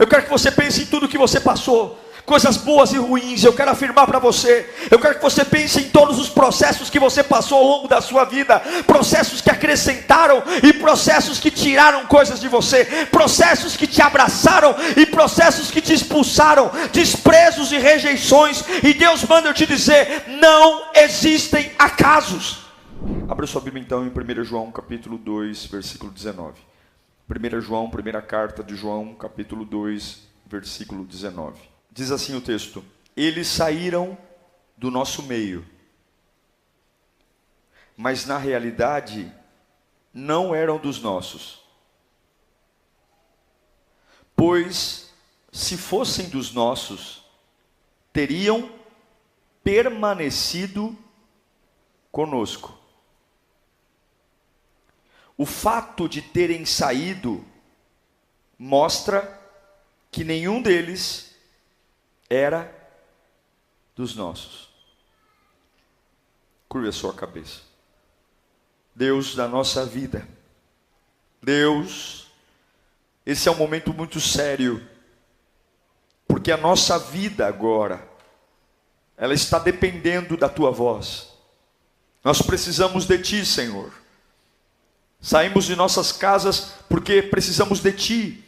Eu quero que você pense em tudo que você passou, coisas boas e ruins. Eu quero afirmar para você, eu quero que você pense em todos os processos que você passou ao longo da sua vida, processos que acrescentaram e processos que tiraram coisas de você, processos que te abraçaram e processos que te expulsaram, desprezos e rejeições. E Deus manda eu te dizer: não existem acasos. Abra sua Bíblia então em 1 João capítulo 2, versículo 19. 1 João, primeira carta de João, capítulo 2, versículo 19. Diz assim o texto: eles saíram do nosso meio, mas na realidade não eram dos nossos. Pois se fossem dos nossos, teriam permanecido conosco. O fato de terem saído mostra que nenhum deles era dos nossos. Curva a sua cabeça. Deus da nossa vida, Deus, esse é um momento muito sério, porque a nossa vida agora, ela está dependendo da tua voz. Nós precisamos de ti, Senhor. Saímos de nossas casas porque precisamos de ti,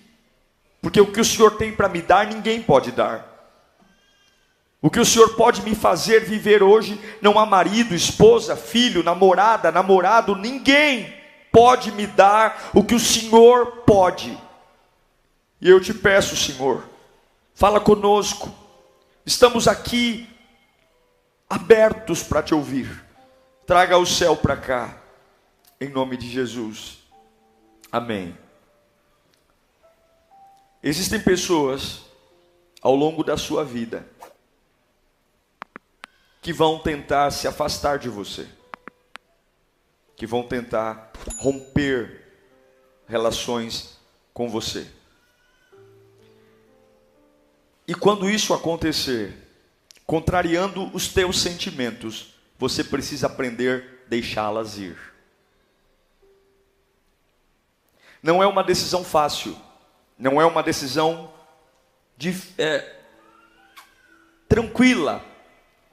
porque o que o Senhor tem para me dar, ninguém pode dar. O que o Senhor pode me fazer viver hoje, não há marido, esposa, filho, namorada, namorado, ninguém pode me dar o que o Senhor pode. E eu te peço, Senhor, fala conosco. Estamos aqui abertos para te ouvir. Traga o céu para cá, em nome de Jesus. Amém. Existem pessoas ao longo da sua vida que vão tentar se afastar de você, que vão tentar romper relações com você. E quando isso acontecer, contrariando os teus sentimentos, você precisa aprender a deixá-las ir. Não é uma decisão fácil, não é uma decisão tranquila,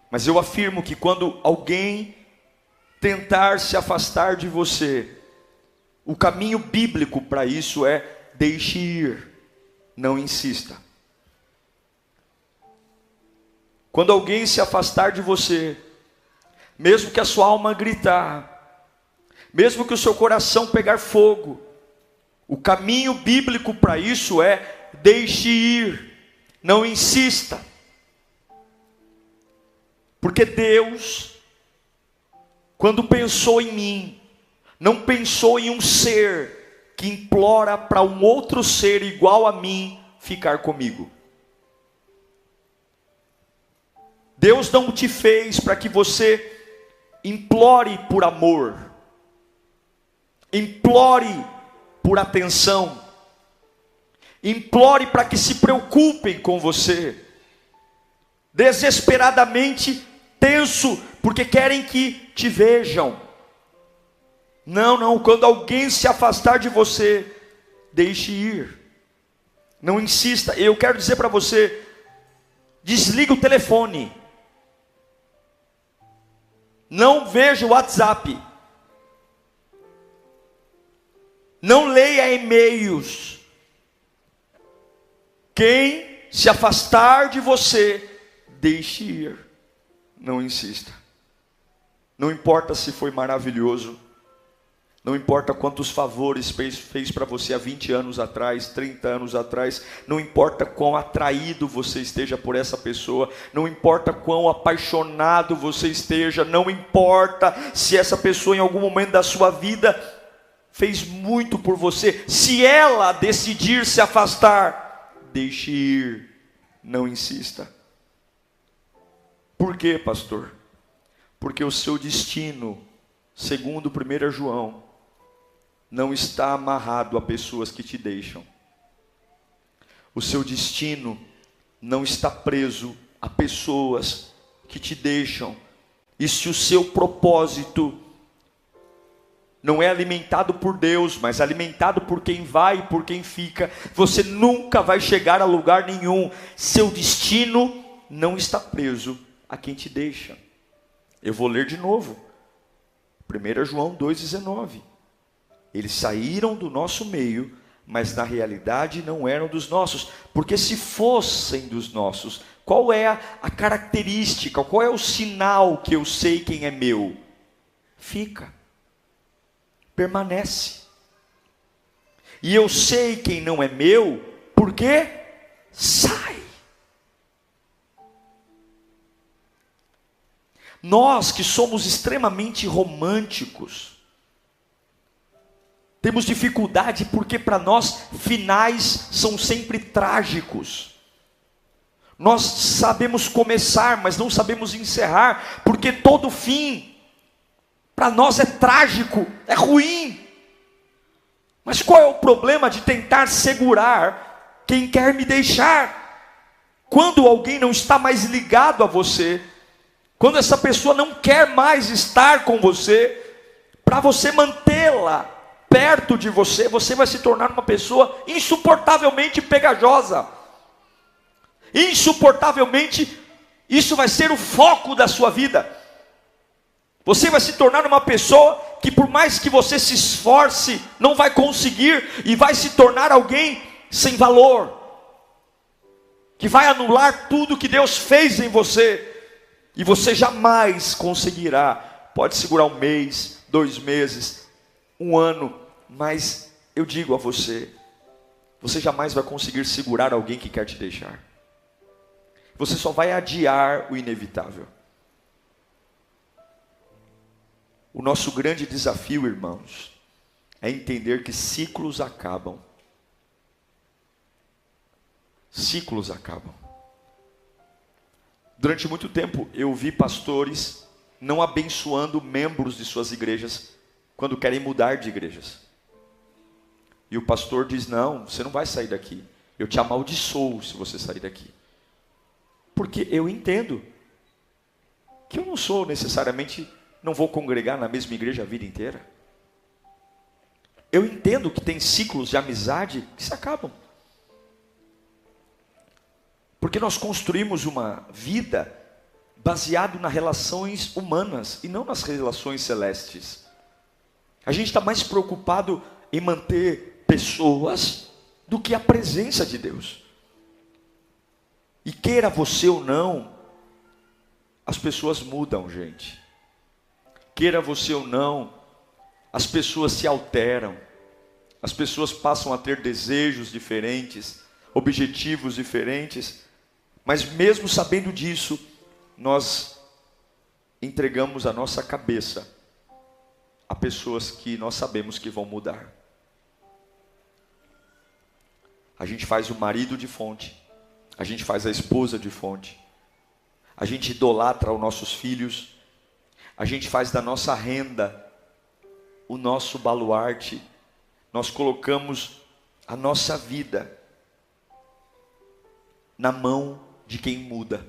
mas eu afirmo que quando alguém tentar se afastar de você, o caminho bíblico para isso é: deixe ir, não insista. Quando alguém se afastar de você, mesmo que a sua alma gritar, mesmo que o seu coração pegar fogo, o caminho bíblico para isso é: deixe ir, não insista. Porque Deus, quando pensou em mim, não pensou em um ser que implora para um outro ser igual a mim ficar comigo. Deus não te fez para que você implore por amor, implore por atenção, implore para que se preocupem com você, desesperadamente tenso, porque querem que te vejam. Não, quando alguém se afastar de você, deixe ir, não insista. Eu quero dizer para você: desliga o telefone, não veja o WhatsApp, não leia e-mails. Quem se afastar de você, deixe ir, não insista. Não importa se foi maravilhoso, não importa quantos favores fez para você há 20 anos atrás, 30 anos atrás, não importa quão atraído você esteja por essa pessoa, não importa quão apaixonado você esteja, não importa se essa pessoa em algum momento da sua vida fez muito por você, se ela decidir se afastar, deixe ir, não insista. Por quê, pastor? Porque o seu destino, segundo 1 João, não está amarrado a pessoas que te deixam. O seu destino não está preso a pessoas que te deixam. E se o seu propósito não é alimentado por Deus, mas alimentado por quem vai e por quem fica, você nunca vai chegar a lugar nenhum. Seu destino não está preso a quem te deixa. Eu vou ler de novo. 1 João 2,19. Eles saíram do nosso meio, mas na realidade não eram dos nossos. Porque se fossem dos nossos, qual é a característica, qual é o sinal que eu sei quem é meu? Fica. Permanece. E eu sei quem não é meu, porque sai. Nós que somos extremamente românticos, temos dificuldade porque para nós finais são sempre trágicos. Nós sabemos começar, mas não sabemos encerrar, porque todo fim para nós é trágico, é ruim. Mas qual é o problema de tentar segurar quem quer me deixar? Quando alguém não está mais ligado a você, quando essa pessoa não quer mais estar com você, para você mantê-la perto de você, você vai se tornar uma pessoa insuportavelmente pegajosa. Insuportavelmente, isso vai ser o foco da sua vida. Você vai se tornar uma pessoa que por mais que você se esforce, não vai conseguir, e vai se tornar alguém sem valor, que vai anular tudo que Deus fez em você, e você jamais conseguirá. Pode segurar 1 mês, 2 meses, 1 ano, mas eu digo a você, você jamais vai conseguir segurar alguém que quer te deixar. Você só vai adiar o inevitável. O nosso grande desafio, irmãos, é entender que ciclos acabam. Ciclos acabam. Durante muito tempo eu vi pastores não abençoando membros de suas igrejas quando querem mudar de igrejas. E o pastor diz: não, você não vai sair daqui. Eu te amaldiçoo se você sair daqui. Porque eu entendo que eu não sou necessariamente, não vou congregar na mesma igreja a vida inteira. Eu entendo que tem ciclos de amizade que se acabam. Porque nós construímos uma vida baseado nas relações humanas e não nas relações celestes. A gente está mais preocupado em manter pessoas do que a presença de Deus. E queira você ou não, as pessoas mudam, gente. Queira você ou não, as pessoas se alteram. As pessoas passam a ter desejos diferentes, objetivos diferentes. Mas mesmo sabendo disso, nós entregamos a nossa cabeça a pessoas que nós sabemos que vão mudar. A gente faz o marido de fonte, a gente faz a esposa de fonte, a gente idolatra os nossos filhos, a gente faz da nossa renda o nosso baluarte, nós colocamos a nossa vida na mão de quem muda,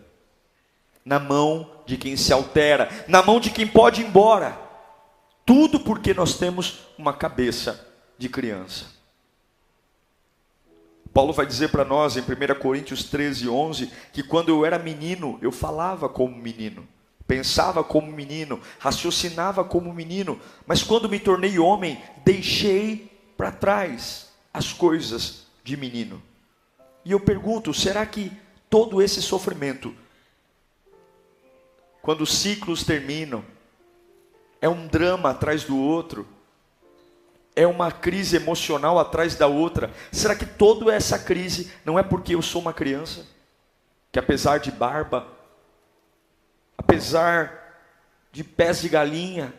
na mão de quem se altera, na mão de quem pode ir embora. Tudo porque nós temos uma cabeça de criança. Paulo vai dizer para nós em 1 Coríntios 13:11, que quando eu era menino, eu falava como menino, pensava como menino, raciocinava como menino, mas quando me tornei homem, deixei para trás as coisas de menino. E eu pergunto, será que todo esse sofrimento, quando os ciclos terminam, é um drama atrás do outro, é uma crise emocional atrás da outra? Será que toda essa crise não é porque eu sou uma criança? Que apesar de barba, apesar de pés de galinha,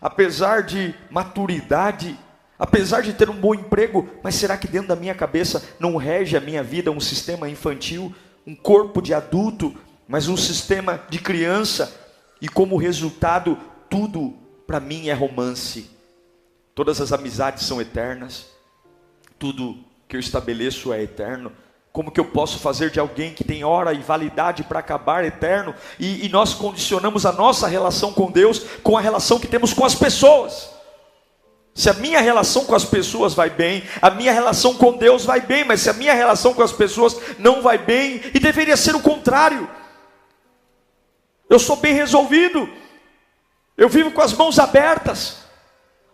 apesar de maturidade, apesar de ter um bom emprego, mas será que dentro da minha cabeça não rege a minha vida um sistema infantil, um corpo de adulto, mas um sistema de criança? E como resultado, tudo para mim é romance. Todas as amizades são eternas, tudo que eu estabeleço é eterno. Como que eu posso fazer de alguém que tem hora e validade para acabar eterno? E nós condicionamos a nossa relação com Deus com a relação que temos com as pessoas. Se a minha relação com as pessoas vai bem, a minha relação com Deus vai bem, mas se a minha relação com as pessoas não vai bem, e deveria ser o contrário. Eu sou bem resolvido, eu vivo com as mãos abertas,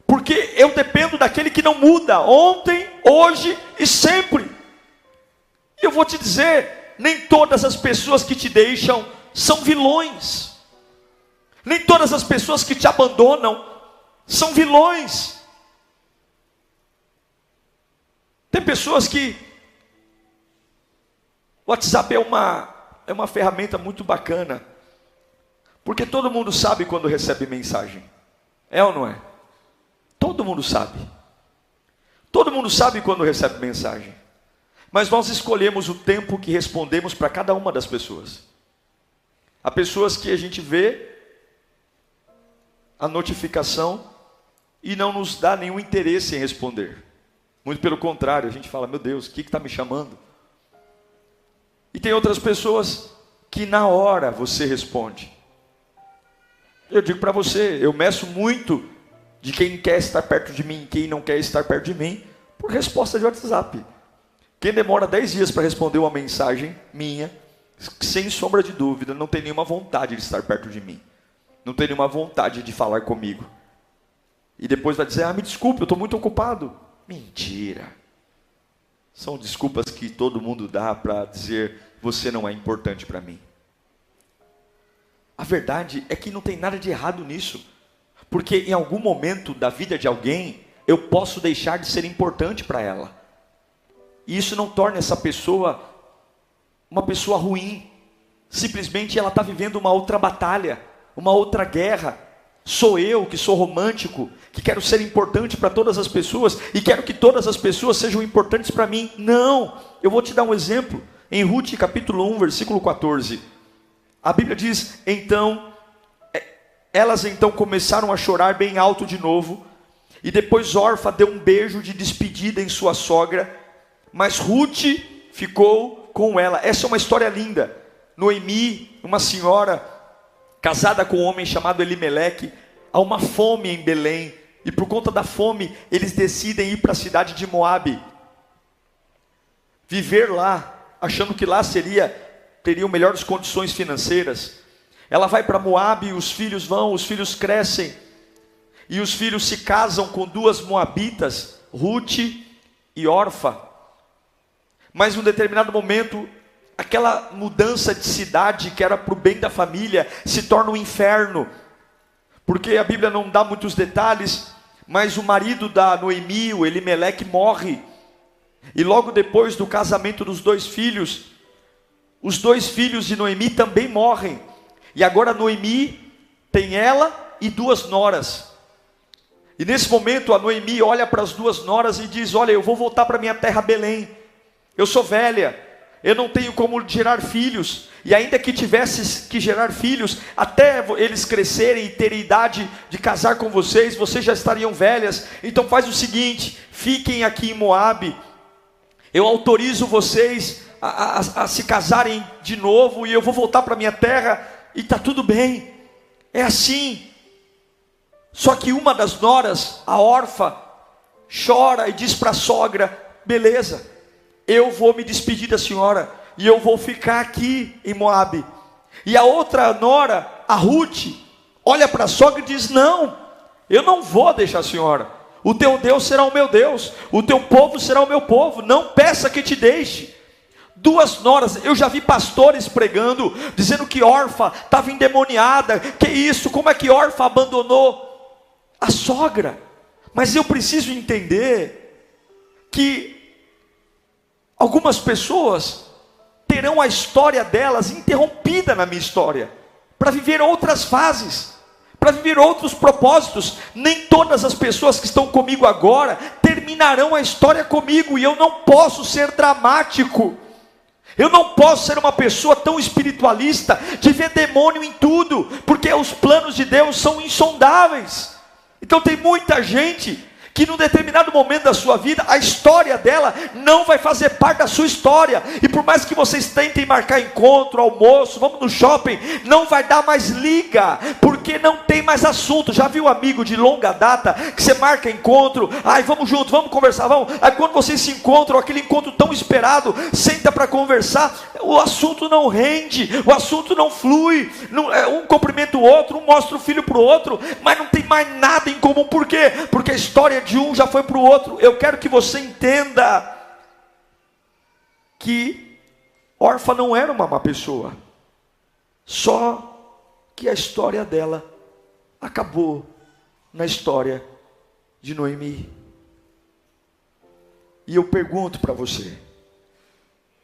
porque eu dependo daquele que não muda, ontem, hoje e sempre. E eu vou te dizer, nem todas as pessoas que te deixam são vilões, nem todas as pessoas que te abandonam são vilões. Tem pessoas que o WhatsApp é uma ferramenta muito bacana, porque todo mundo sabe quando recebe mensagem, é ou não é? Todo mundo sabe. Todo mundo sabe quando recebe mensagem. Mas nós escolhemos o tempo que respondemos para cada uma das pessoas. Há pessoas que a gente vê a notificação e não nos dá nenhum interesse em responder. Muito pelo contrário, a gente fala, meu Deus, o que está me chamando? E tem outras pessoas que na hora você responde. Eu digo para você, eu meço muito de quem quer estar perto de mim, quem não quer estar perto de mim, por resposta de WhatsApp. Quem demora 10 dias para responder uma mensagem minha, sem sombra de dúvida, não tem nenhuma vontade de estar perto de mim. Não tem nenhuma vontade de falar comigo. E depois vai dizer, me desculpe, eu estou muito ocupado. Mentira. São desculpas que todo mundo dá para dizer, você não é importante para mim. A verdade é que não tem nada de errado nisso. Porque em algum momento da vida de alguém, eu posso deixar de ser importante para ela. E isso não torna essa pessoa uma pessoa ruim. Simplesmente ela está vivendo uma outra batalha, uma outra guerra. Sou eu que sou romântico, que quero ser importante para todas as pessoas e quero que todas as pessoas sejam importantes para mim. Não, eu vou te dar um exemplo. Em Ruth capítulo 1, versículo 14. A Bíblia diz, elas então começaram a chorar bem alto de novo. E depois Orfa deu um beijo de despedida em sua sogra. Mas Ruth ficou com ela. Essa é uma história linda. Noemi, uma senhora casada com um homem chamado Elimeleque, há uma fome em Belém. E por conta da fome, eles decidem ir para a cidade de Moabe. Viver lá, achando que lá teriam melhores condições financeiras. Ela vai para Moabe, os filhos vão, os filhos crescem. E os filhos se casam com 2 moabitas, Ruth e Orfa. Mas em um determinado momento, aquela mudança de cidade que era para o bem da família, se torna um inferno. Porque a Bíblia não dá muitos detalhes, mas o marido da Noemi, o Elimeleque, morre. E logo depois do casamento dos 2 filhos, os 2 filhos de Noemi também morrem. E agora Noemi tem ela e 2 noras. E nesse momento a Noemi olha para as 2 noras e diz, olha, eu vou voltar para minha terra Belém. Eu sou velha, eu não tenho como gerar filhos. E ainda que tivesse que gerar filhos, até eles crescerem e terem idade de casar com vocês já estariam velhas. Então faz o seguinte, fiquem aqui em Moabe. Eu autorizo vocês a se casarem de novo e eu vou voltar para minha terra e está tudo bem. É assim. Só que uma das noras, a Orfa, chora e diz para a sogra, beleza, eu vou me despedir da senhora e eu vou ficar aqui em Moabe. E a outra nora, a Ruth, olha para a sogra e diz, não, eu não vou deixar a senhora. O teu Deus será o meu Deus, o teu povo será o meu povo, não peça que te deixe. 2 noras, eu já vi pastores pregando, dizendo que Orfa estava endemoniada. Que isso, como é que Orfa abandonou a sogra? Mas eu preciso entender que algumas pessoas terão a história delas interrompida na minha história, para viver outras fases, para viver outros propósitos. Nem todas as pessoas que estão comigo agora terminarão a história comigo, e eu não posso ser dramático. Eu não posso ser uma pessoa tão espiritualista, de ver demônio em tudo, porque os planos de Deus são insondáveis. Então tem muita gente que num determinado momento da sua vida, a história dela não vai fazer parte da sua história, e por mais que vocês tentem marcar encontro, almoço, vamos no shopping, não vai dar mais liga, porque não tem mais assunto. Já viu amigo de longa data, que você marca encontro, ai vamos junto, vamos conversar, vamos, aí quando vocês se encontram, aquele encontro tão esperado, senta para conversar, o assunto não rende, o assunto não flui, um cumprimenta o outro, um mostra o filho para o outro, mas não tem mais nada em comum. Por quê? Porque a história de um já foi para o outro. Eu quero que você entenda que Orfa não era uma má pessoa, só que a história dela acabou na história de Noemi. E eu pergunto para você,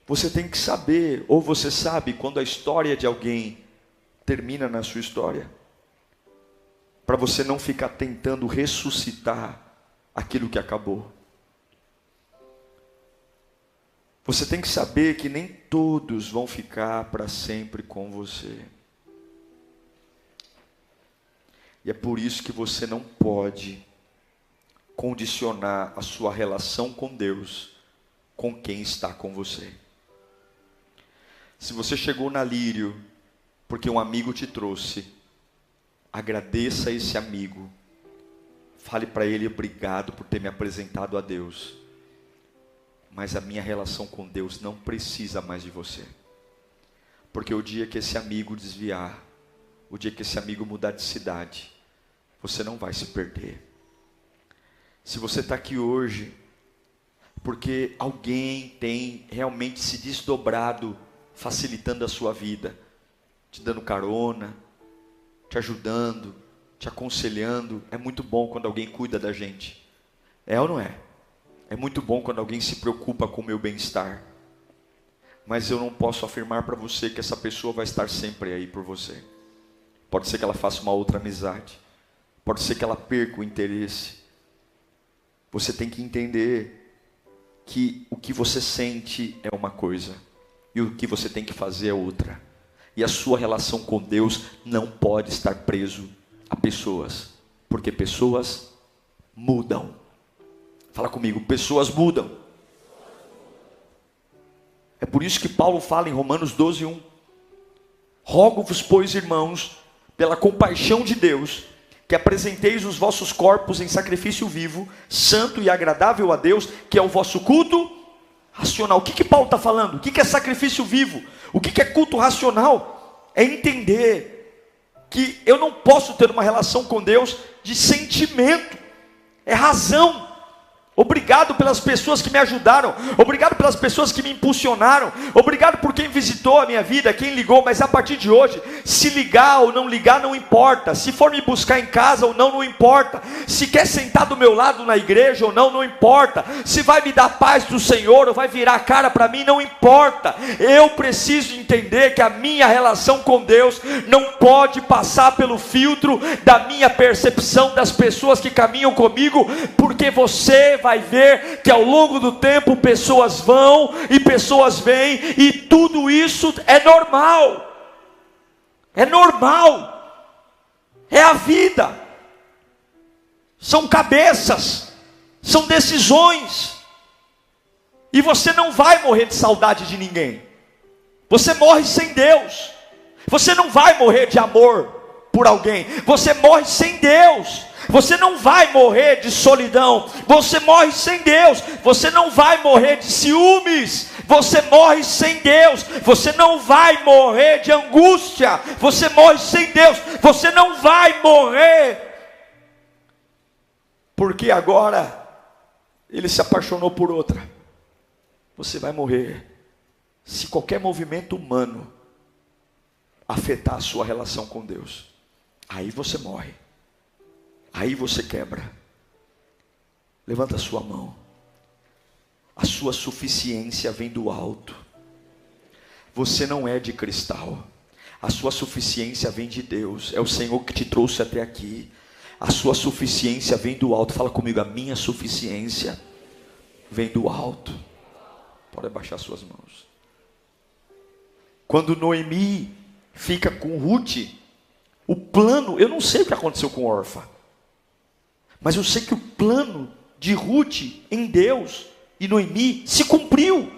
você tem que saber, ou você sabe quando a história de alguém termina na sua história, para você não ficar tentando ressuscitar aquilo que acabou. Você tem que saber que nem todos vão ficar para sempre com você. E é por isso que você não pode condicionar a sua relação com Deus com quem está com você. Se você chegou na Lírio porque um amigo te trouxe, agradeça a esse amigo, fale para ele obrigado por ter me apresentado a Deus, mas a minha relação com Deus não precisa mais de você, porque o dia que esse amigo desviar, o dia que esse amigo mudar de cidade, você não vai se perder. Se você está aqui hoje porque alguém tem realmente se desdobrado, facilitando a sua vida, te dando carona, te ajudando, te aconselhando, é muito bom quando alguém cuida da gente. É ou não é? É muito bom quando alguém se preocupa com o meu bem-estar. Mas eu não posso afirmar para você que essa pessoa vai estar sempre aí por você. Pode ser que ela faça uma outra amizade. Pode ser que ela perca o interesse. Você tem que entender que o que você sente é uma coisa e o que você tem que fazer é outra. E a sua relação com Deus não pode estar preso a pessoas, porque pessoas mudam. Fala comigo, pessoas mudam. É por isso que Paulo fala em Romanos 12:1. Rogo-vos, pois, irmãos, pela compaixão de Deus, que apresenteis os vossos corpos em sacrifício vivo, santo e agradável a Deus, que é o vosso culto racional. O que Paulo está falando? O que é sacrifício vivo? O que é culto racional? É entender que eu não posso ter uma relação com Deus de sentimento, é razão. Obrigado pelas pessoas que me ajudaram, obrigado pelas pessoas que me impulsionaram, obrigado por quem visitou a minha vida, quem ligou, mas a partir de hoje, se ligar ou não ligar não importa, se for me buscar em casa ou não, não importa, se quer sentar do meu lado na igreja ou não, não importa, se vai me dar paz do Senhor ou vai virar a cara para mim, não importa. Eu preciso entender que a minha relação com Deus não pode passar pelo filtro da minha percepção das pessoas que caminham comigo, porque você vai ver que ao longo do tempo pessoas vão e pessoas vêm, e tudo isso é normal. É normal. É a vida. São cabeças, são decisões. E você não vai morrer de saudade de ninguém. Você morre sem Deus. Você não vai morrer de amor por alguém. Você morre sem Deus. Você não vai morrer de solidão, você morre sem Deus. Você não vai morrer de ciúmes, você morre sem Deus. Você não vai morrer de angústia, você morre sem Deus. Você não vai morrer porque agora ele se apaixonou por outra. Você vai morrer se qualquer movimento humano afetar a sua relação com Deus. Aí você morre. Aí você quebra. Levanta a sua mão. A sua suficiência vem do alto. Você não é de cristal. A sua suficiência vem de Deus. É o Senhor que te trouxe até aqui. A sua suficiência vem do alto. Fala comigo, a minha suficiência vem do alto. Pode abaixar suas mãos. Quando Noemi fica com Ruth, o plano, eu não sei o que aconteceu com Orfa, Mas eu sei que o plano de Ruth em Deus e Noemi se cumpriu.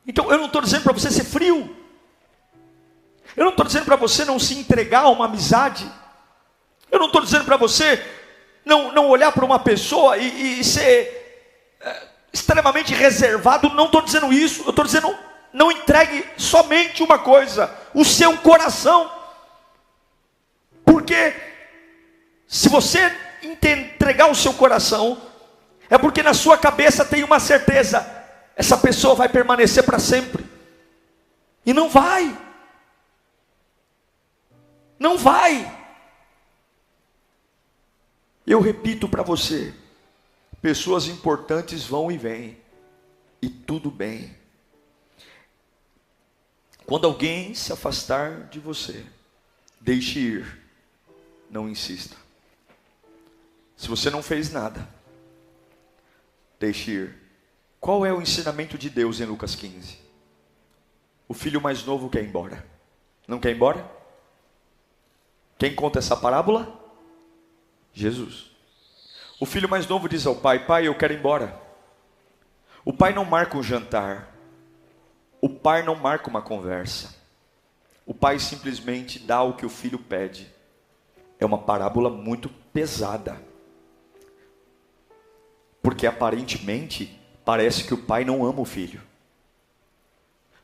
Então eu não estou dizendo para você ser frio. Eu não estou dizendo para você não se entregar a uma amizade. Eu não estou dizendo para você não olhar para uma pessoa e ser extremamente reservado. Não estou dizendo isso. Eu estou dizendo, não entregue somente uma coisa, o seu coração. Porque se você entregar o seu coração, é porque na sua cabeça tem uma certeza: essa pessoa vai permanecer para sempre. E não vai. Não vai. Eu repito para você: pessoas importantes vão e vêm, e tudo bem. Quando alguém se afastar de você, deixe ir, não insista. Se você não fez nada, deixe ir. Qual é o ensinamento de Deus em Lucas 15? O filho mais novo quer ir embora. Não quer ir embora? Quem conta essa parábola? Jesus. O filho mais novo diz ao pai: pai, eu quero ir embora. O pai não marca um jantar. O pai não marca uma conversa. O pai simplesmente dá o que o filho pede. É uma parábola muito pesada. Porque aparentemente parece que o pai não ama o filho.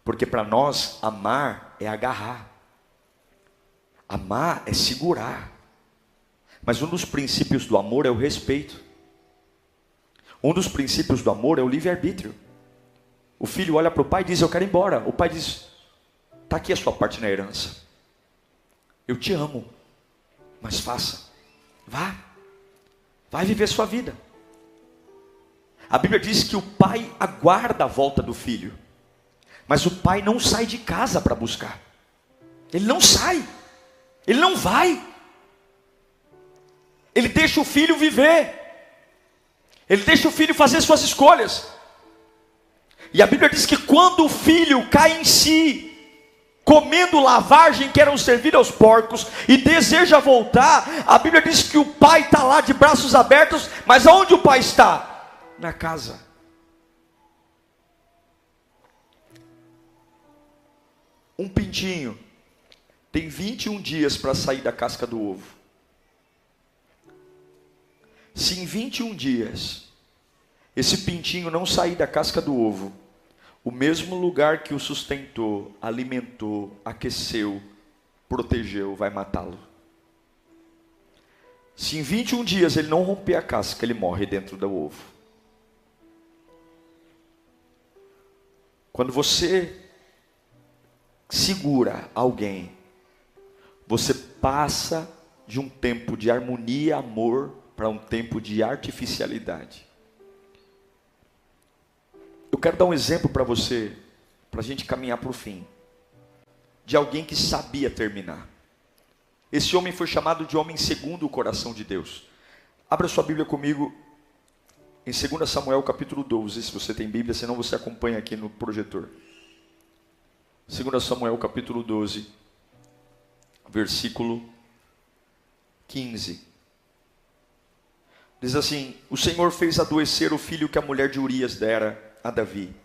Porque para nós amar é agarrar. Amar é segurar. Mas um dos princípios do amor é o respeito. Um dos princípios do amor é o livre-arbítrio. O filho olha para o pai e diz: eu quero ir embora. O pai diz: está aqui a sua parte na herança. Eu te amo, mas faça. Vá. Vai viver sua vida. A Bíblia diz que o pai aguarda a volta do filho. Mas o pai não sai de casa para buscar. Ele não sai. Ele não vai. Ele deixa o filho viver. Ele deixa o filho fazer suas escolhas. E a Bíblia diz que quando o filho cai em si, comendo lavagem que eram servida aos porcos, e deseja voltar, a Bíblia diz que o pai está lá de braços abertos. Mas aonde o pai está? Na casa. Um pintinho tem 21 dias para sair da casca do ovo. Se em 21 dias esse pintinho não sair da casca do ovo, o mesmo lugar que o sustentou, alimentou, aqueceu, protegeu, vai matá-lo. Se em 21 dias ele não romper a casca, ele morre dentro do ovo. Quando você segura alguém, você passa de um tempo de harmonia, amor, para um tempo de artificialidade. Eu quero dar um exemplo para você, para a gente caminhar para o fim, de alguém que sabia terminar. Esse homem foi chamado de homem segundo o coração de Deus. Abra sua Bíblia comigo em 2 Samuel capítulo 12, se você tem Bíblia, senão você acompanha aqui no projetor. 2 Samuel capítulo 12, versículo 15. Diz assim: o Senhor fez adoecer o filho que a mulher de Urias dera a Davi.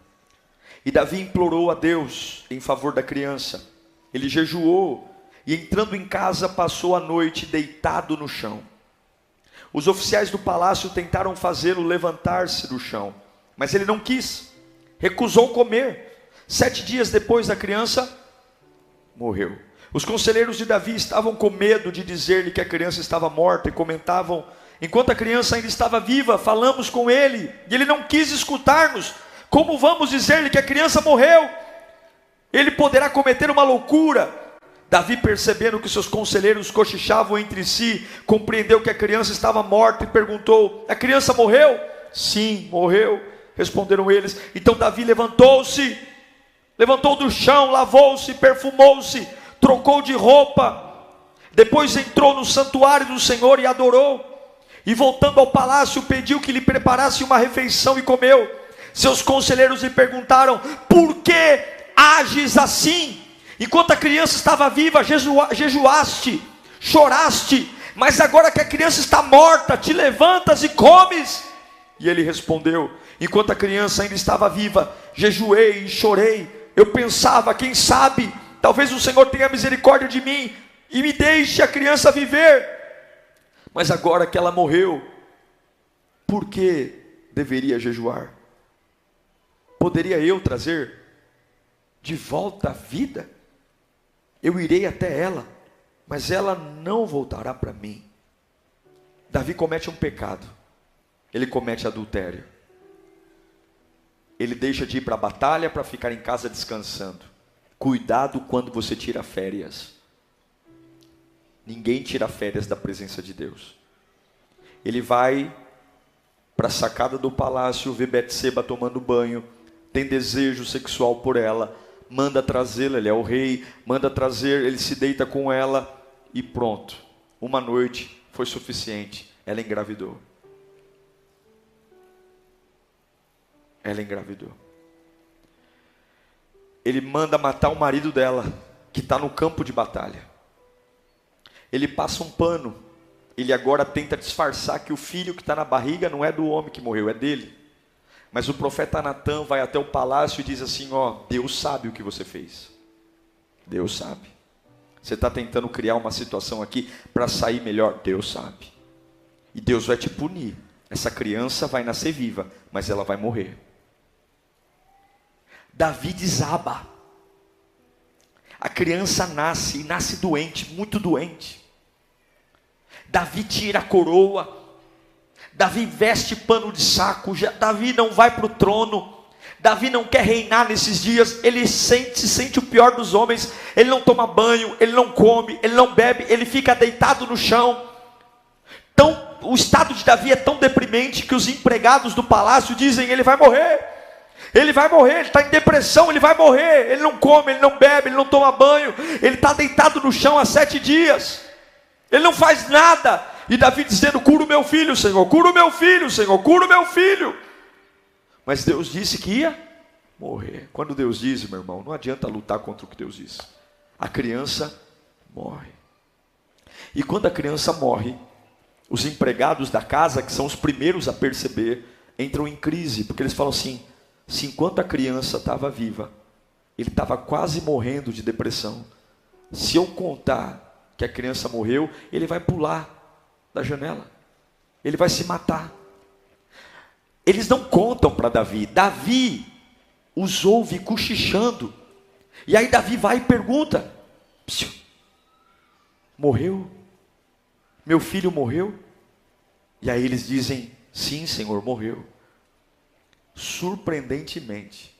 E Davi implorou a Deus em favor da criança. Ele jejuou e, entrando em casa, passou a noite deitado no chão. Os oficiais do palácio tentaram fazê-lo levantar-se do chão, mas ele não quis, recusou comer. 7 dias depois, a criança morreu. Os conselheiros de Davi estavam com medo de dizer-lhe que a criança estava morta e comentavam: enquanto a criança ainda estava viva, falamos com ele e ele não quis escutar-nos. Como vamos dizer-lhe que a criança morreu? Ele poderá cometer uma loucura. Davi, percebendo que seus conselheiros cochichavam entre si, compreendeu que a criança estava morta e perguntou: a criança morreu? Sim, morreu, responderam eles. Então Davi levantou do chão, lavou-se, perfumou-se, trocou de roupa, depois entrou no santuário do Senhor e adorou. E voltando ao palácio, pediu que lhe preparasse uma refeição e comeu. Seus conselheiros lhe perguntaram: por que ages assim? Enquanto a criança estava viva, jejuaste, choraste, Mas agora que a criança está morta, te levantas e comes. E ele respondeu: enquanto a criança ainda estava viva, jejuei e chorei. Eu pensava, quem sabe, talvez o Senhor tenha misericórdia de mim e me deixe a criança viver. Mas agora que ela morreu, por que deveria jejuar? Poderia eu trazer de volta a vida? Eu irei até ela, mas ela não voltará para mim. Davi comete um pecado. Ele comete adultério. Ele deixa de ir para a batalha para ficar em casa descansando. Cuidado quando você tira férias. Ninguém tira férias da presença de Deus. Ele vai para a sacada do palácio, vê Betseba tomando banho, tem desejo sexual por ela, manda trazê-la, ele é o rei, manda trazer, ele se deita com ela e pronto. Uma noite foi suficiente, ela engravidou. Ela engravidou. Ele manda matar o marido dela, que está no campo de batalha. Ele passa um pano. Ele agora tenta disfarçar que o filho que está na barriga não é do homem que morreu, é dele. Mas o profeta Natã vai até o palácio e diz assim: ó, Deus sabe o que você fez. Deus sabe. Você está tentando criar uma situação aqui para sair melhor. Deus sabe. E Deus vai te punir. Essa criança vai nascer viva, mas ela vai morrer. Davi desaba. A criança nasce, e nasce doente, muito doente. Davi tira a coroa. Davi veste pano de saco. Davi não vai para o trono. Davi não quer reinar nesses dias. Ele se sente o pior dos homens. Ele não toma banho, ele não come, ele não bebe, ele fica deitado no chão. Então, o estado de Davi é tão deprimente que os empregados do palácio dizem: ele vai morrer. Ele vai morrer, ele está em depressão, ele vai morrer. Ele não come, ele não bebe, ele não toma banho. Ele está deitado no chão há 7 dias. Ele não faz nada. E Davi dizendo: cura o meu filho, Senhor, cura o meu filho, Senhor, cura o meu filho. Mas Deus disse que ia morrer. Quando Deus diz, meu irmão, não adianta lutar contra o que Deus diz. A criança morre. E quando a criança morre, os empregados da casa, que são os primeiros a perceber, entram em crise, porque eles falam assim: se enquanto a criança estava viva, ele estava quase morrendo de depressão, se eu contar que a criança morreu, ele vai pular da janela, ele vai se matar. Eles não contam para Davi. Davi os ouve cochichando, e aí Davi vai e pergunta: morreu? Meu filho morreu? E aí eles dizem: sim, Senhor, morreu. Surpreendentemente,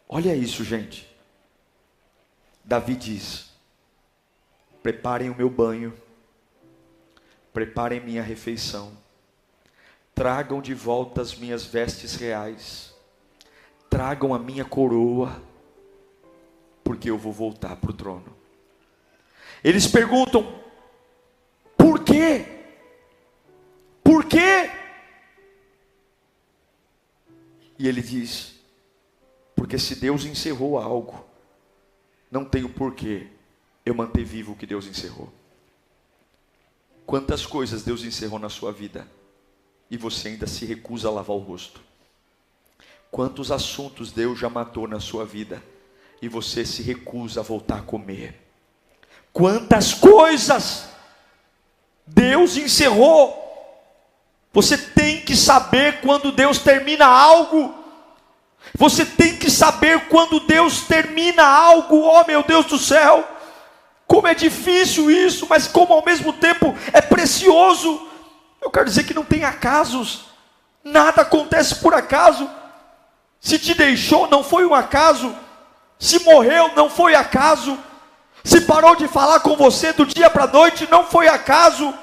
olha isso, gente. Davi diz: preparem o meu banho, preparem minha refeição, tragam de volta as minhas vestes reais, tragam a minha coroa, porque eu vou voltar para o trono. Eles perguntam: por quê? Por quê? E ele diz: porque se Deus encerrou algo, não tem o porquê eu manter vivo o que Deus encerrou. Quantas coisas Deus encerrou na sua vida e você ainda se recusa a lavar o rosto? Quantos assuntos Deus já matou na sua vida e você se recusa a voltar a comer? Quantas coisas Deus encerrou? Você tem que saber quando Deus termina algo. Você tem que saber quando Deus termina algo. Oh, meu Deus do céu, como é difícil isso, mas como ao mesmo tempo é precioso. Eu quero dizer que não tem acasos. Nada acontece por acaso. Se te deixou, não foi um acaso. Se morreu, não foi acaso. Se parou de falar com você do dia para a noite, não foi acaso.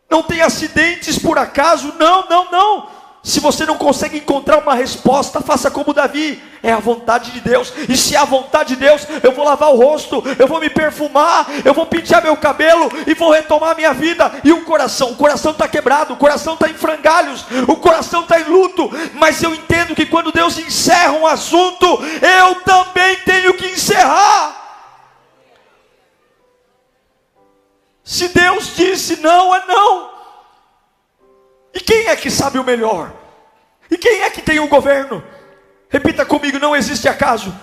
Não tem acidentes por acaso, não. Se você não consegue encontrar uma resposta, faça como Davi: é a vontade de Deus. E se é a vontade de Deus, eu vou lavar o rosto, eu vou me perfumar, eu vou pentear meu cabelo e vou retomar a minha vida. E o coração está quebrado, o coração está em frangalhos, o coração está em luto. Mas eu entendo que quando Deus encerra um assunto, eu também tenho que encerrar. Se Deus disse não, é não. E quem é que sabe o melhor? E quem é que tem o governo? Repita comigo: não existe acaso.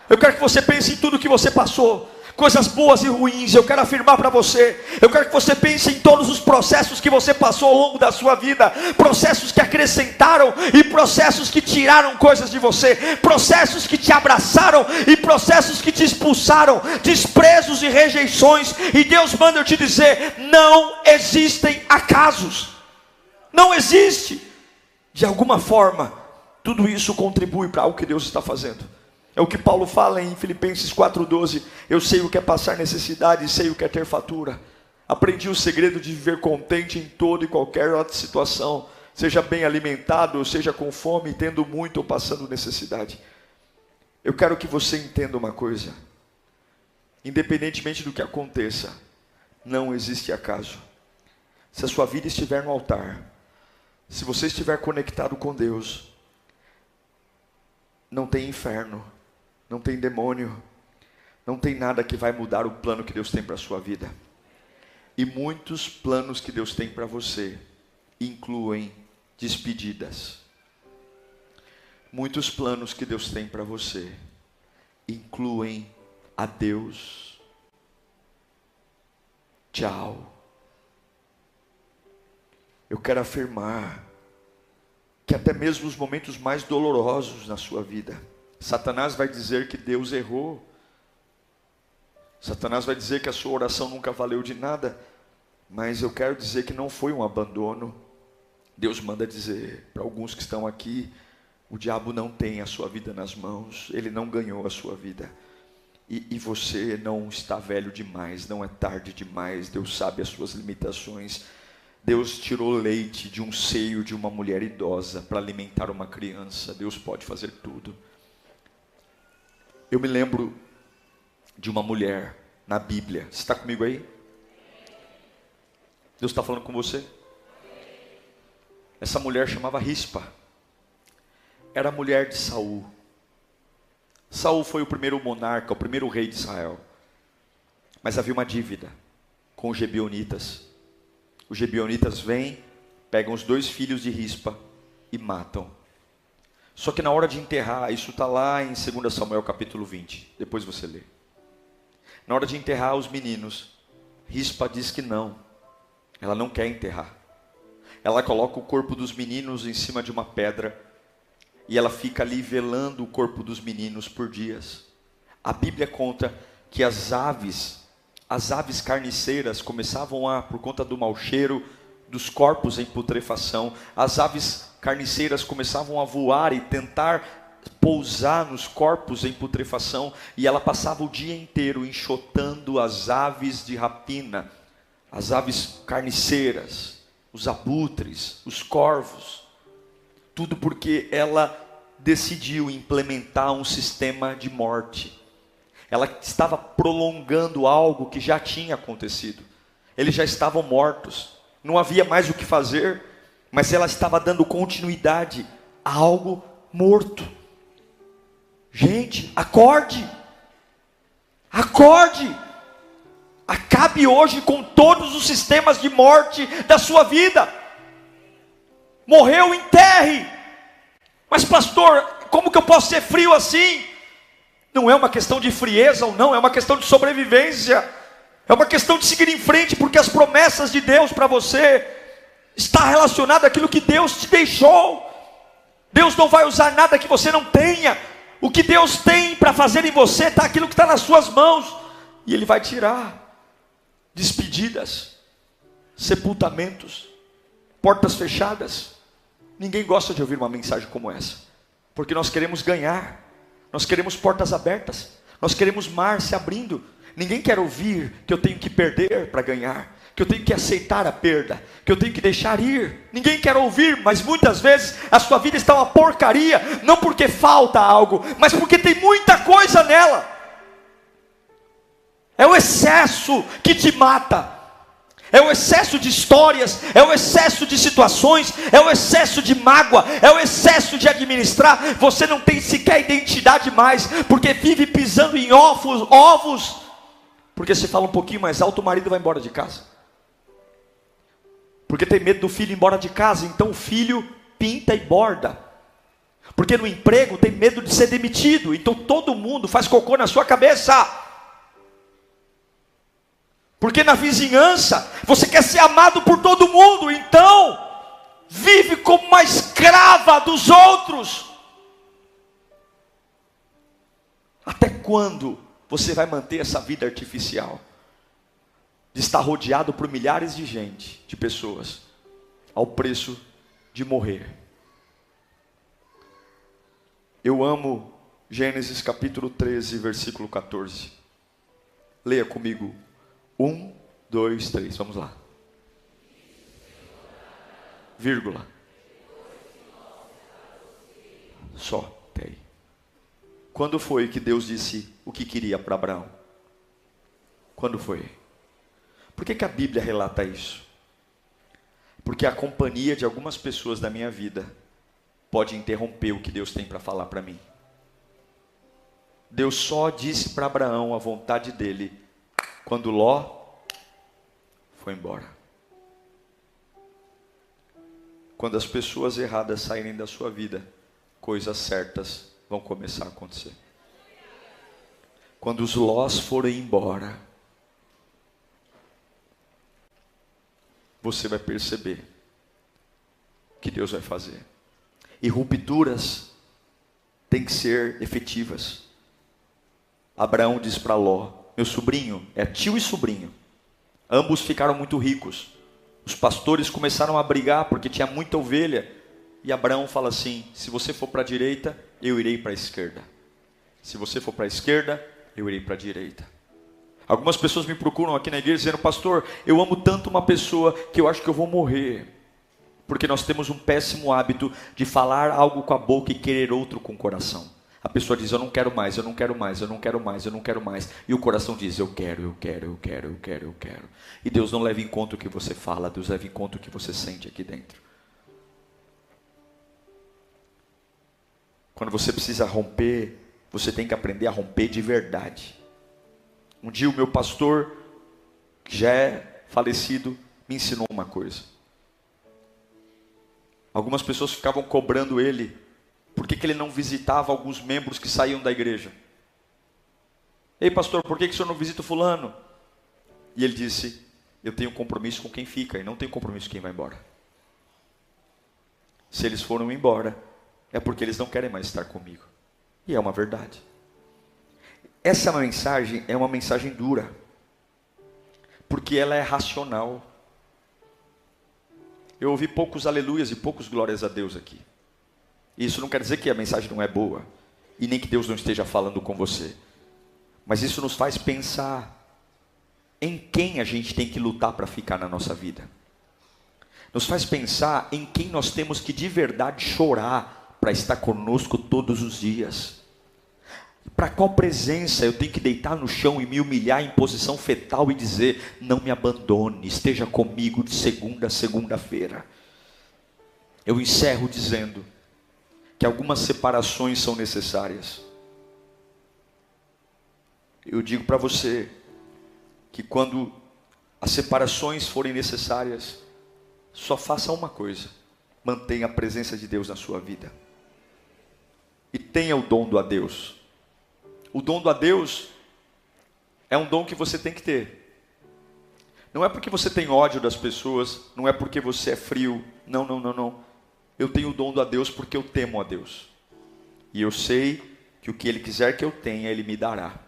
Eu quero que você pense em tudo que você passou, coisas boas e ruins. Eu quero afirmar para você, eu quero que você pense em todos os processos que você passou ao longo da sua vida, processos que acrescentaram e processos que tiraram coisas de você, processos que te abraçaram e processos que te expulsaram, desprezos e rejeições. E Deus manda eu te dizer: não existem acasos. Não existe. De alguma forma, tudo isso contribui para algo que Deus está fazendo. É o que Paulo fala em Filipenses 4,12. Eu sei o que é passar necessidade e sei o que é ter fatura. Aprendi o segredo de viver contente em toda e qualquer outra situação, seja bem alimentado, ou seja com fome, tendo muito ou passando necessidade. Eu quero que você entenda uma coisa: independentemente do que aconteça, não existe acaso. Se a sua vida estiver no altar, se você estiver conectado com Deus, não tem inferno, não tem demônio, não tem nada que vai mudar o plano que Deus tem para a sua vida. E muitos planos que Deus tem para você incluem despedidas. Muitos planos que Deus tem para você incluem adeus, tchau. Eu quero afirmar que até mesmo os momentos mais dolorosos na sua vida, Satanás vai dizer que Deus errou. Satanás vai dizer que a sua oração nunca valeu de nada. Mas eu quero dizer que não foi um abandono. Deus manda dizer para alguns que estão aqui: o diabo não tem a sua vida nas mãos. Ele não ganhou a sua vida. E você não está velho demais, não é tarde demais. Deus sabe as suas limitações. Deus tirou leite de um seio de uma mulher idosa para alimentar uma criança. Deus pode fazer tudo. Eu me lembro de uma mulher na Bíblia. Você está comigo aí? Deus está falando com você? Essa mulher chamava Rispa. Era a mulher de Saul. Saul foi o primeiro monarca, o primeiro rei de Israel. Mas havia uma dívida com os Gebionitas. Os Gebionitas vêm, pegam os 2 filhos de Rispa e matam. Só que na hora de enterrar, isso está lá em 2 Samuel capítulo 20, depois você lê. Na hora de enterrar os meninos, Rispa diz que não, ela não quer enterrar. Ela coloca o corpo dos meninos em cima de uma pedra e ela fica ali velando o corpo dos meninos por dias. A Bíblia conta que as aves carniceiras começavam a, por conta do mau cheiro, dos corpos em putrefação, as aves carniceiras começavam a voar e tentar pousar nos corpos em putrefação, e ela passava o dia inteiro enxotando as aves de rapina, as aves carniceiras, os abutres, os corvos, tudo porque ela decidiu implementar um sistema de morte. Ela estava prolongando algo que já tinha acontecido. Eles já estavam mortos, não havia mais o que fazer, mas ela estava dando continuidade a algo morto. Gente, acorde! Acorde! Acabe hoje com todos os sistemas de morte da sua vida. Morreu, enterre. Mas pastor, como que eu posso ser frio assim? Não é uma questão de frieza ou não, é uma questão de sobrevivência. É uma questão de seguir em frente, porque as promessas de Deus para você está relacionado àquilo que Deus te deixou. Deus não vai usar nada que você não tenha. O que Deus tem para fazer em você está aquilo que está nas suas mãos. E Ele vai tirar despedidas, sepultamentos, portas fechadas. Ninguém gosta de ouvir uma mensagem como essa, porque nós queremos ganhar, nós queremos portas abertas, nós queremos mar se abrindo. Ninguém quer ouvir que eu tenho que perder para ganhar, que eu tenho que aceitar a perda, que eu tenho que deixar ir. Ninguém quer ouvir, mas muitas vezes a sua vida está uma porcaria, não porque falta algo, mas porque tem muita coisa nela. É o excesso que te mata. É o excesso de histórias, é o excesso de situações, é o excesso de mágoa, é o excesso de administrar. Você não tem sequer identidade mais, porque vive pisando em ovos, Porque se fala um pouquinho mais alto, o marido vai embora de casa. Porque tem medo do filho ir embora de casa, então o filho pinta e borda. Porque no emprego tem medo de ser demitido, então todo mundo faz cocô na sua cabeça. Porque na vizinhança você quer ser amado por todo mundo, então vive como uma escrava dos outros. Até quando você vai manter essa vida artificial? De estar rodeado por milhares de gente, de pessoas, ao preço de morrer. Eu amo Gênesis capítulo 13, versículo 14. Leia comigo. 1, 2, 3, vamos lá. Vírgula. Só, até aí. Quando foi que Deus disse o que queria para Abraão? Quando foi? Por que a Bíblia relata isso? Porque a companhia de algumas pessoas da minha vida pode interromper o que Deus tem para falar para mim. Deus só disse para Abraão a vontade dele quando Ló foi embora. Quando as pessoas erradas saírem da sua vida, coisas certas vão começar a acontecer. Quando os Lós forem embora, você vai perceber que Deus vai fazer. E rupturas têm que ser efetivas. Abraão diz para Ló: meu sobrinho, é tio e sobrinho, ambos ficaram muito ricos. Os pastores começaram a brigar porque tinha muita ovelha. E Abraão fala assim: se você for para a direita, eu irei para a esquerda. Se você for para a esquerda, eu irei para a direita. Algumas pessoas me procuram aqui na igreja dizendo: pastor, eu amo tanto uma pessoa que eu acho que eu vou morrer. Porque nós temos um péssimo hábito de falar algo com a boca e querer outro com o coração. A pessoa diz: eu não quero mais, eu não quero mais, eu não quero mais, eu não quero mais. E o coração diz: eu quero, eu quero, eu quero, eu quero, eu quero. E Deus não leva em conta o que você fala, Deus leva em conta o que você sente aqui dentro. Quando você precisa romper, você tem que aprender a romper de verdade. Um dia o meu pastor, que já é falecido, me ensinou uma coisa. Algumas pessoas ficavam cobrando ele, por que ele não visitava alguns membros que saíam da igreja. Ei pastor, por que o senhor não visita o fulano? E ele disse: eu tenho compromisso com quem fica, e não tenho compromisso com quem vai embora. Se eles foram embora, é porque eles não querem mais estar comigo. E é uma verdade. Essa mensagem é uma mensagem dura, porque ela é racional. Eu ouvi poucos aleluias e poucos glórias a Deus aqui. Isso não quer dizer que a mensagem não é boa, e nem que Deus não esteja falando com você. Mas isso nos faz pensar em quem a gente tem que lutar para ficar na nossa vida. Nos faz pensar em quem nós temos que de verdade chorar para estar conosco todos os dias. Para qual presença eu tenho que deitar no chão e me humilhar em posição fetal e dizer: não me abandone, esteja comigo de segunda a segunda-feira. Eu encerro dizendo que algumas separações são necessárias. Eu digo para você que quando as separações forem necessárias, só faça uma coisa: mantenha a presença de Deus na sua vida. E tenha o dom do adeus. O dom do adeus é um dom que você tem que ter. Não é porque você tem ódio das pessoas, não é porque você é frio. Não, não, não, não. Eu tenho o dom do adeus porque eu temo a Deus. E eu sei que o que Ele quiser que eu tenha, Ele me dará.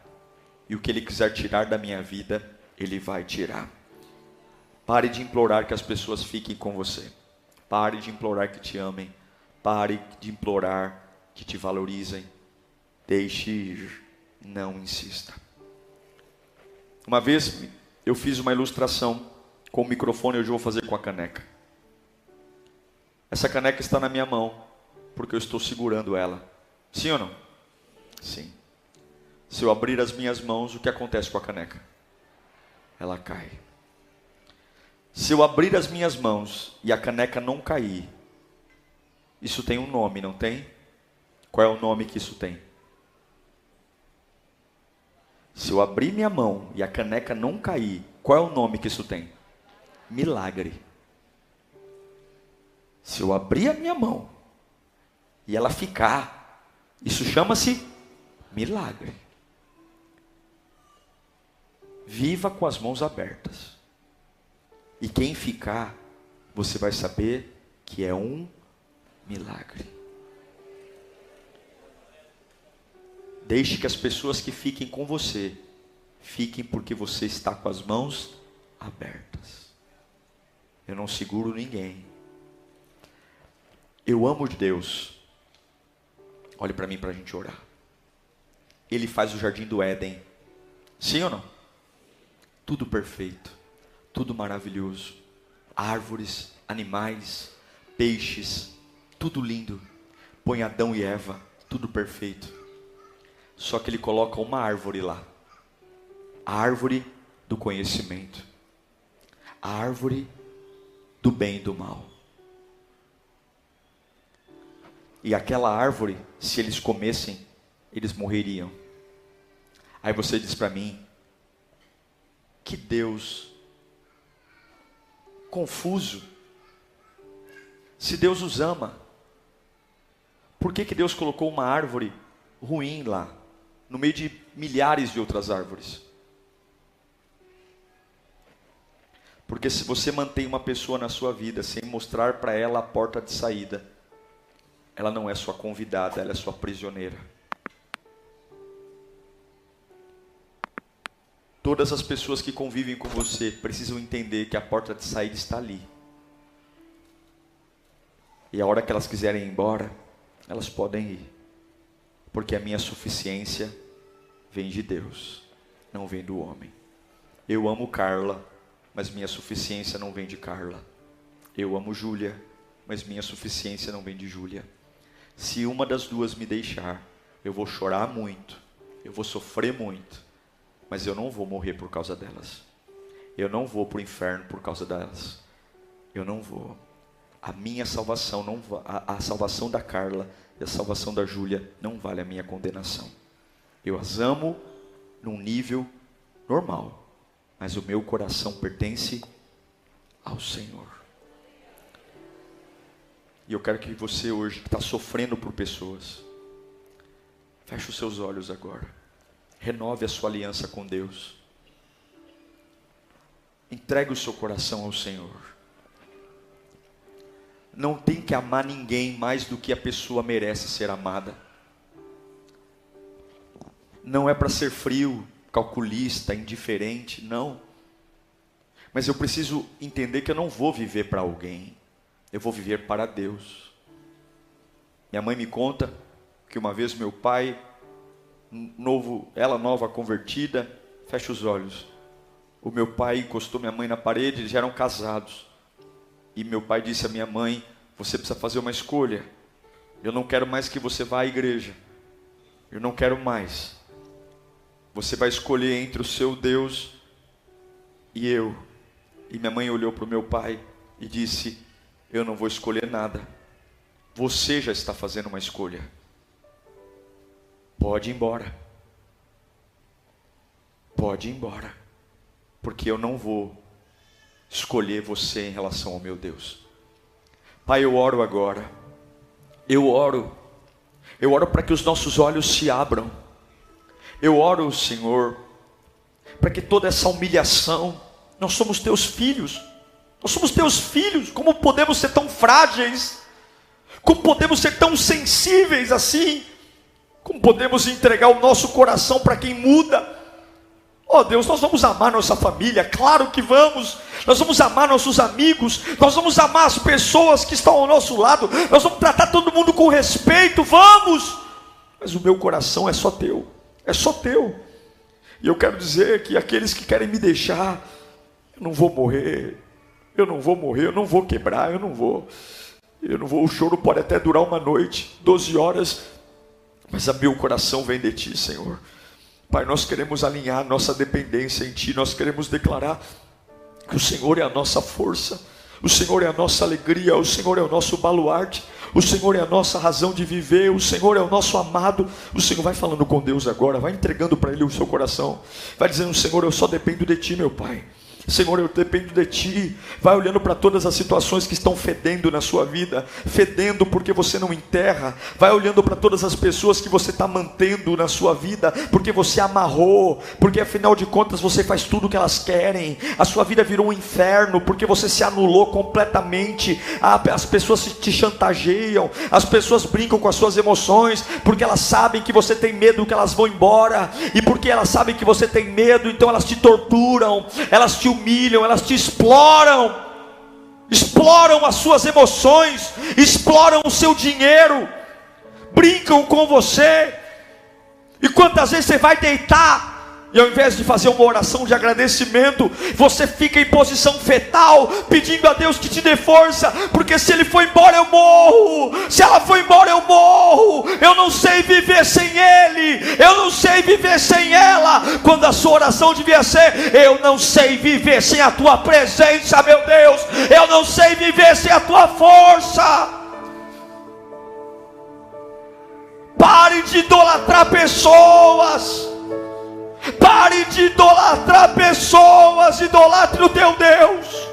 E o que Ele quiser tirar da minha vida, Ele vai tirar. Pare de implorar que as pessoas fiquem com você. Pare de implorar que te amem. Pare de implorar que te valorizem. Deixe ir. Não insista. Uma vez eu fiz uma ilustração com o microfone, hoje eu vou fazer com a caneca. Essa caneca está na minha mão, porque eu estou segurando ela. Sim ou não? Sim. Se eu abrir as minhas mãos, o que acontece com a caneca? Ela cai. Se eu abrir as minhas mãos e a caneca não cair, isso tem um nome, não tem? Qual é o nome que isso tem? Se eu abrir minha mão e a caneca não cair, qual é o nome que isso tem? Milagre. Se eu abrir a minha mão e ela ficar, isso chama-se milagre. Viva com as mãos abertas. E quem ficar, você vai saber que é um milagre. Deixe que as pessoas que fiquem com você, fiquem porque você está com as mãos abertas. Eu não seguro ninguém. Eu amo Deus. Olhe para mim para a gente orar. Ele faz o jardim do Éden. Sim ou não? Tudo perfeito. Tudo maravilhoso. Árvores, animais, peixes. Tudo lindo. Põe Adão e Eva. Tudo perfeito. Só que ele coloca uma árvore lá. A árvore do conhecimento. A árvore do bem e do mal. E aquela árvore, se eles comessem, eles morreriam. Aí você diz para mim, que Deus confuso. Se Deus os ama, por que Deus colocou uma árvore ruim lá, no meio de milhares de outras árvores? Porque se você mantém uma pessoa na sua vida sem mostrar para ela a porta de saída, ela não é sua convidada, ela é sua prisioneira. Todas as pessoas que convivem com você precisam entender que a porta de saída está ali. E a hora que elas quiserem ir embora, elas podem ir. Porque a minha suficiência vem de Deus, não vem do homem. Eu amo Carla, mas minha suficiência não vem de Carla. Eu amo Júlia, mas minha suficiência não vem de Júlia. Se uma das duas me deixar, eu vou chorar muito, eu vou sofrer muito, mas eu não vou morrer por causa delas. Eu não vou para o inferno por causa delas. Eu não vou. A minha salvação, a salvação da Carla e a salvação da Júlia não vale a minha condenação. Eu as amo num nível normal, mas o meu coração pertence ao Senhor. E eu quero que você hoje, que está sofrendo por pessoas, feche os seus olhos agora. Renove a sua aliança com Deus. Entregue o seu coração ao Senhor. Não tem que amar ninguém mais do que a pessoa merece ser amada. Não é para ser frio, calculista, indiferente, não. Mas eu preciso entender que eu não vou viver para alguém. Eu vou viver para Deus. Minha mãe me conta que uma vez meu pai, ela nova convertida, fecha os olhos. O meu pai encostou minha mãe na parede, eles já eram casados. E meu pai disse à minha mãe, você precisa fazer uma escolha. Eu não quero mais que você vá à igreja. Eu não quero mais. Você vai escolher entre o seu Deus e eu. E minha mãe olhou para o meu pai e disse, eu não vou escolher nada. Você já está fazendo uma escolha. Pode ir embora. Pode ir embora. Porque eu não vou escolher você em relação ao meu Deus. Pai, eu oro agora. Eu oro para que os nossos olhos se abram. Eu oro, Senhor, para que toda essa humilhação, nós somos teus filhos. Nós somos teus filhos. Como podemos ser tão frágeis? Como podemos ser tão sensíveis assim? Como podemos entregar o nosso coração para quem muda? Oh Deus, nós vamos amar nossa família, claro que vamos. Nós vamos amar nossos amigos, nós vamos amar as pessoas que estão ao nosso lado, nós vamos tratar todo mundo com respeito, vamos. Mas o meu coração é só teu, é só teu. E eu quero dizer que aqueles que querem me deixar, eu não vou morrer, eu não vou quebrar, eu não vou. O choro pode até durar uma noite, 12 horas, mas o meu coração vem de ti, Senhor. Pai, nós queremos alinhar nossa dependência em ti, nós queremos declarar que o Senhor é a nossa força, o Senhor é a nossa alegria, o Senhor é o nosso baluarte, O Senhor é a nossa razão de viver. O Senhor é o nosso amado. O Senhor vai falando com Deus agora. Vai entregando para Ele o seu coração. Vai dizendo: Senhor, eu só dependo de Ti, meu Pai. Senhor, eu dependo de Ti. Vai olhando para todas as situações que estão fedendo na sua vida, fedendo porque você não enterra. Vai olhando para todas as pessoas que você está mantendo na sua vida, porque você amarrou, porque afinal de contas você faz tudo o que elas querem. A sua vida virou um inferno, porque você se anulou completamente. As pessoas te chantageiam, as pessoas brincam com as suas emoções, porque elas sabem que você tem medo que elas vão embora, e porque elas sabem que você tem medo, então elas te torturam, elas te humilham, elas te exploram as suas emoções, exploram o seu dinheiro, brincam com você. E quantas vezes você vai deitar e ao invés de fazer uma oração de agradecimento, você fica em posição fetal, pedindo a Deus que te dê força, porque se Ele for embora eu morro, se ela for embora eu morro, eu não sei viver sem Ele, eu não sei viver sem ela. Quando a sua oração devia ser: eu não sei viver sem a Tua presença, meu Deus, eu não sei viver sem a Tua força. Pare de idolatrar pessoas. Pare de idolatrar pessoas, idolatre o teu Deus.